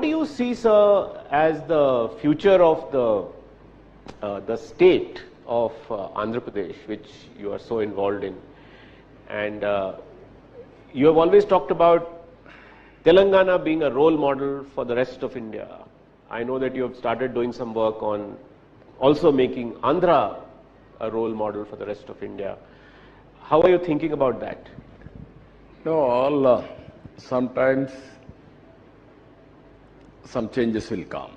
do you see, sir, as the future of the state of Andhra Pradesh, which you are so involved in? And you have always talked about Telangana being a role model for the rest of India. I know that you have started doing some work on also making Andhra a role model for the rest of India. How are you thinking about that? No, sometimes some changes will come.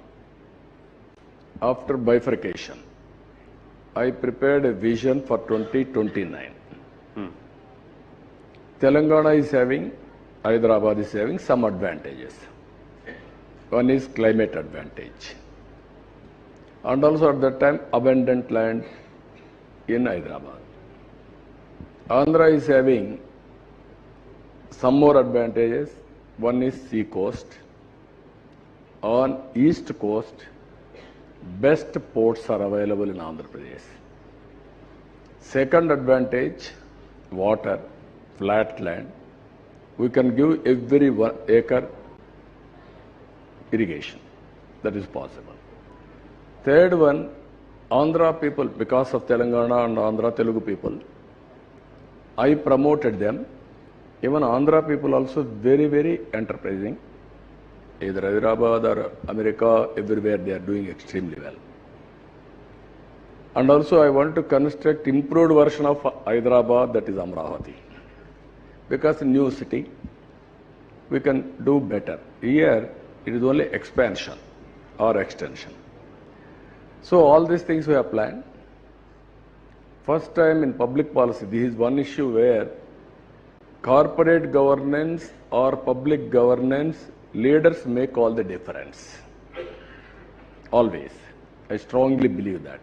After bifurcation, I prepared a vision for 2029. Telangana is having, Hyderabad is having some advantages. One is climate advantage. And also at that time, abundant land in Hyderabad. Andhra is having some more advantages. One is sea coast. On east coast, best ports are available in Andhra Pradesh. Second advantage, water, flat land. We can give every 1 acre irrigation. That is possible. Third one, Andhra people, because of Telangana and Andhra Telugu people, I promoted them. Even Andhra people also very, very enterprising. Either Hyderabad or America, everywhere they are doing extremely well. And also I want to construct improved version of Hyderabad, that is Amravati. Because new city, we can do better. Here, it is only expansion or extension. So all these things we have planned. First time in public policy, this is one issue where corporate governance or public governance, leaders make all the difference. Always. I strongly believe that.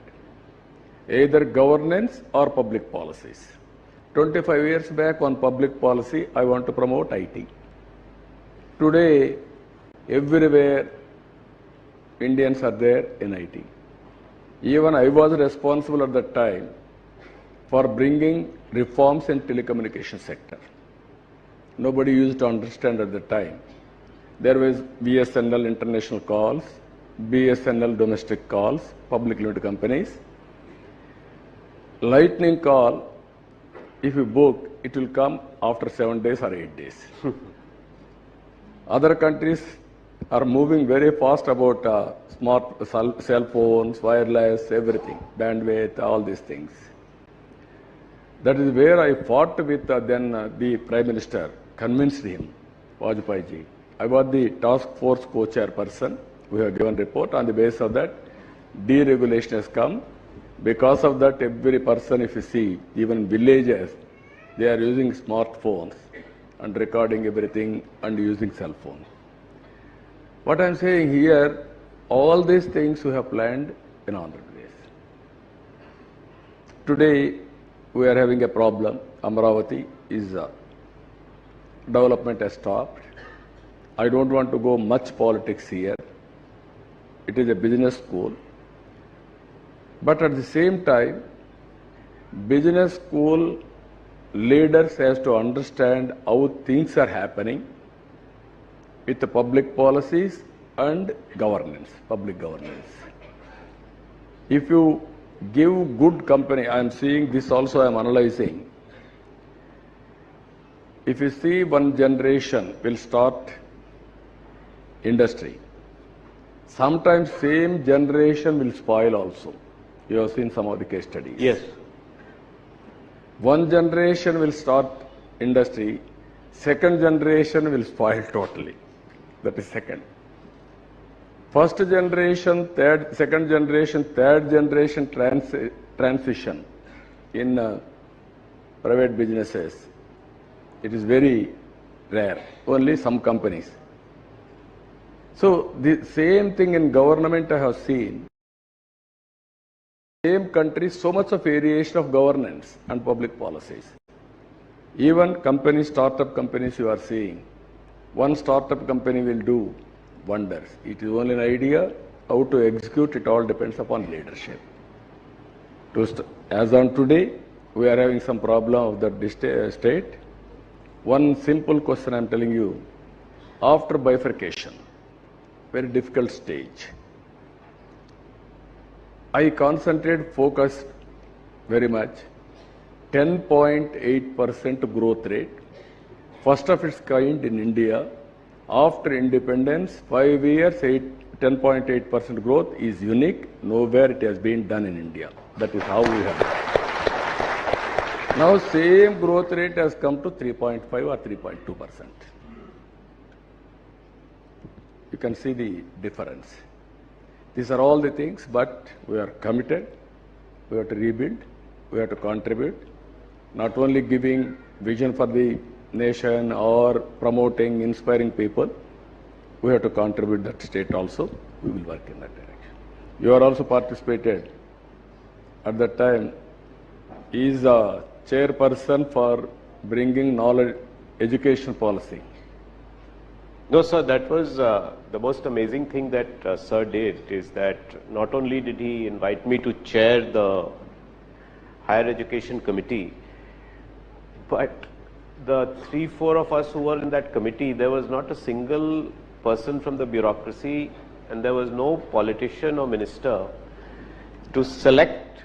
Either governance or public policies. 25 years back on public policy, I want to promote IT. Today, everywhere, Indians are there in IT. Even I was responsible at that time for bringing reforms in telecommunication sector. Nobody used to understand at the time. There was BSNL international calls, BSNL domestic calls, public limited companies. Lightning call, if you book, it will come after 7 days or 8 days. Other countries are moving very fast about smart cell phones, wireless, everything, bandwidth, all these things. That is where I fought with then the Prime Minister, convinced him, Vajpayee ji. I was the task force co-chairperson. We have given report. On the basis of that, deregulation has come. Because of that, every person, if you see, even villages, they are using smartphones and recording everything and using cell phones. What I am saying here, all these things we have planned in Andhra Pradesh. Today, we are having a problem. Amravati is development has stopped. I don't want to go much politics here. It is a business school. But at the same time, business school leaders has to understand how things are happening with the public policies and governance, public governance. If you give good company, I am seeing this also, I am analyzing. If you see one generation will start industry, sometimes same generation will spoil also. You have seen some of the case studies. Yes. One generation will start industry, second generation will spoil totally. That is second. First generation, second generation, third generation transition in private businesses, it is very rare, only some companies. So the same thing in government I have seen. Same country, so much of variation of governance and public policies. Even companies, startup companies you are seeing, one startup company will do wonders. It is only an idea, how to execute, it all depends upon leadership. As on today, we are having some problem of the state. One simple question I am telling you, after bifurcation, very difficult stage. I concentrate, focus very much. 10.8% growth rate, first of its kind in India. After independence, 5 years, 10.8% growth is unique. Nowhere it has been done in India. That is how we have done. Now, same growth rate has come to 3.5 or 3.2%. You can see the difference. These are all the things, but we are committed. We have to rebuild. We have to contribute. Not only giving vision for the nation or promoting, inspiring people, we have to contribute that state also. We will work in that direction. You are also participated. At that time, he is a chairperson for bringing knowledge education policy. No, sir, that was the most amazing thing that sir did, is that not only did he invite me to chair the Higher Education Committee, but the 3-4 of us who were in that committee, there was not a single person from the bureaucracy and there was no politician or minister to select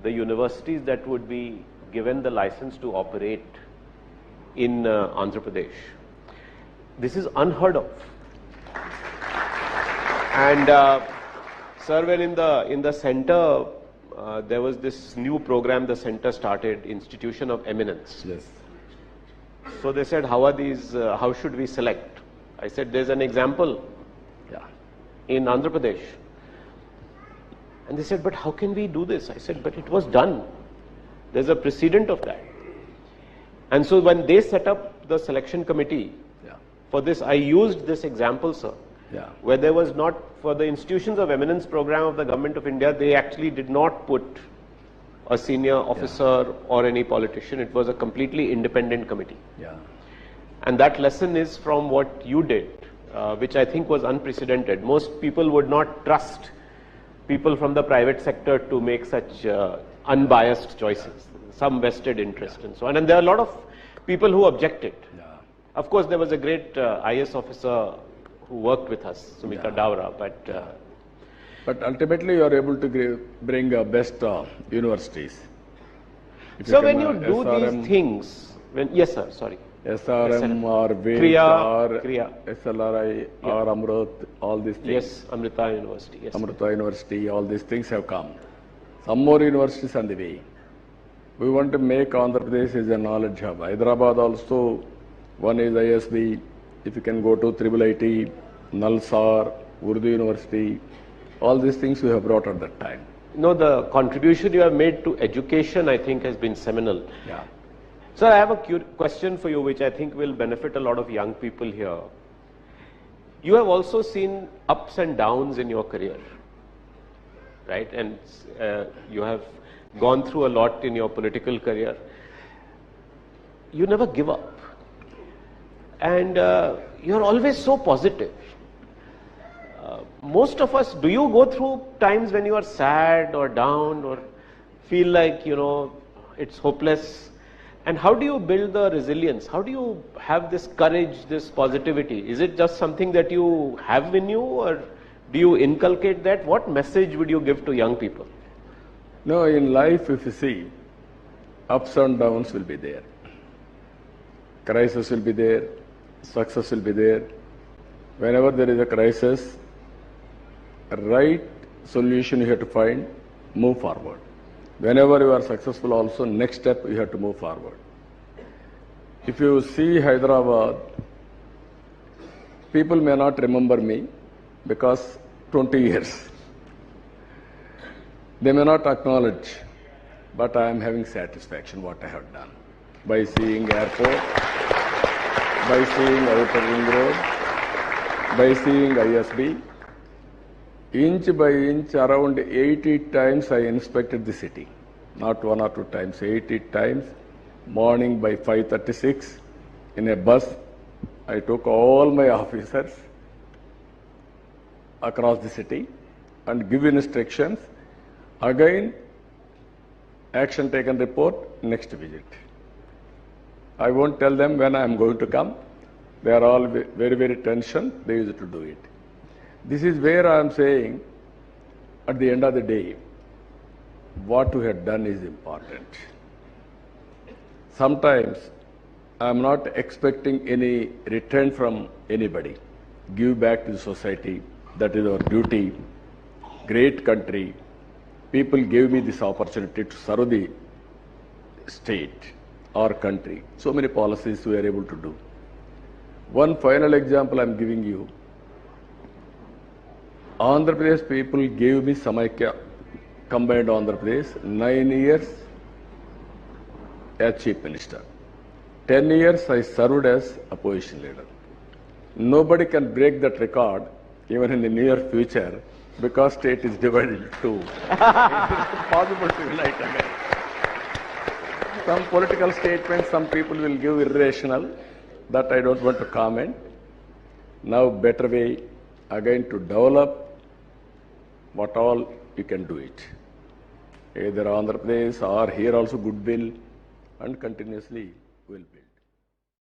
the universities that would be given the license to operate in Andhra Pradesh. This is unheard of. And sir, when in the center, there was this new program the center started, Institution of Eminence. Yes. So they said, how are these, how should we select? I said, there's an example in Andhra Pradesh. And they said, but how can we do this? I said, but it was done. There's a precedent of that. And so when they set up the selection committee, for this, I used this example, sir, where there was not, for the Institutions of Eminence program of the Government of India, they actually did not put a senior officer or any politician. It was a completely independent committee. And that lesson is from what you did, which I think was unprecedented. Most people would not trust people from the private sector to make such unbiased choices, some vested interest and so on. And there are a lot of people who objected. Of course, there was a great IS officer who worked with us, Sumita Davra, but ultimately you are able to bring best universities. If so you when can, you do SRM, these things, yes sir, sorry. SRM or VET Kriya. or SLRI or Amrit, all these things. Yes, Amrita University. Yes. Amrita University, all these things have come. Some more universities on the way. We want to make Andhra Pradesh as a knowledge hub. Hyderabad also, one is ISB. If you can go to IIIT, Nalsar, Urdu University, all these things we have brought at that time. No, the contribution you have made to education, I think, has been seminal. Sir, I have a question for you, which I think will benefit a lot of young people here. You have also seen ups and downs in your career, right? And you have gone through a lot in your political career. You never give up. And you're always so positive. Most of us, do you go through times when you are sad or down or feel like, you know, it's hopeless? And how do you build the resilience? How do you have this courage, this positivity? Is it just something that you have in you, or do you inculcate that? What message would you give to young people? No, in life, if you see, ups and downs will be there. Crisis will be there. Success will be there. Whenever there is a crisis, a right solution you have to find, move forward. Whenever you are successful also, next step you have to move forward. If you see Hyderabad, people may not remember me because 20 years. They may not acknowledge, but I am having satisfaction what I have done. By seeing airport, by seeing outer ring road, by seeing ISB, inch by inch, around 80 times I inspected the city. Not 1 or 2 times, 80 times. Morning by 5:36, in a bus, I took all my officers across the city and give instructions. Again, action taken report, next visit. I won't tell them when I am going to come. They are all very, very tension. They used to do it. This is where I am saying, at the end of the day, what we have done is important. Sometimes I am not expecting any return from anybody. Give back to the society. That is our duty. Great country. People gave me this opportunity to serve the state or country. So many policies we are able to do. One final example I am giving you. Andhra Pradesh people gave me Samaikya, combined Andhra Pradesh, 9 years as Chief Minister. 10 years I served as opposition leader. Nobody can break that record even in the near future because state is divided into two. It is possible to unite again. Some political statements some people will give irrational, that I don't want to comment. Now better way again to develop what all you can do it. Either Andhra Pradesh or here also goodwill, and continuously will build.